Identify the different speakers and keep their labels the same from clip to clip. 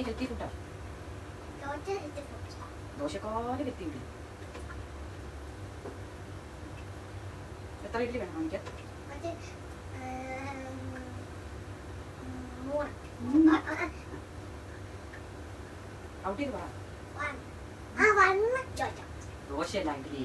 Speaker 1: വലിയ ഹെൽത്തി ഫുഡാണ്. ദോശക്കാല് ഹെൽത്തി. എത്ര ഇഡ്ഡലി വേണം കാണിക്കാൻ? ഔട്ട് ചെയ്ത് പറ. ദോശയല്ല ഇഡ്ഡലി.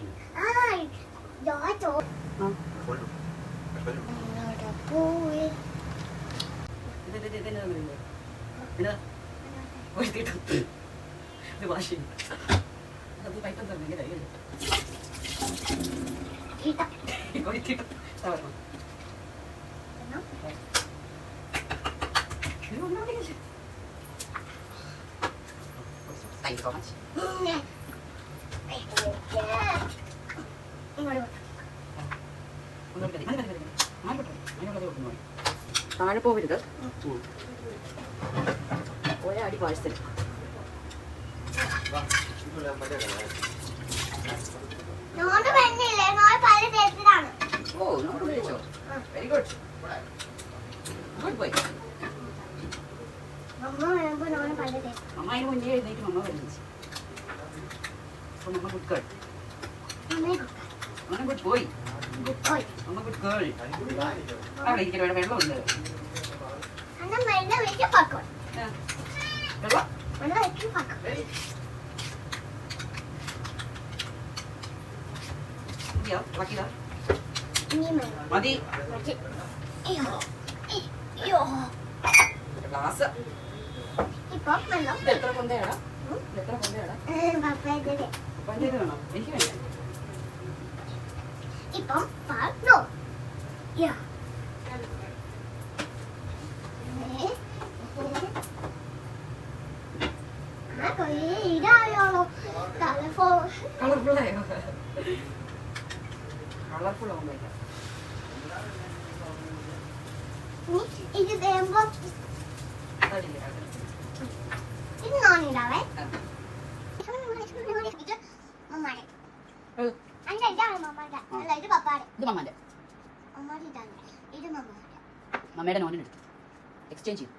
Speaker 1: ഇത് വാശി അത് പൈപ്പം തന്നെ Thank you so much. താഴെ പോവരുത്. ഒരടി പാഴ്സൽ. ഓ നോട്ട് വിളിച്ചോ. Very good. Good boy. അമ്മ അതിന് മുന്നേ എഴുന്നേറ്റ് അമ്മ വരുന്നു. അമ്മ ഗുഡ് ഗേൾ. അമ്മ ഗുഡ് ബോയ്. അമ്മ ഗുഡ് ഗേൾ. അവിടെ ഇരിക്കട്ടെ. ഇവിടെ വെള്ളമുണ്ട്. മതി. ഗ്ലാസ് എത്ര കൊന്തയാടാ? എത്ര കൊന്തയാടാ? പഞ്ചായത്ത് വേണോ? എനിക്ക് വേണ്ട. കളർഫുള്ളായോ? കളർഫുൾ ആവുമ്പോ മമ്മയുടെ നോണിനെടുത്തു എക്സ്ചേഞ്ച് ചെയ്തു.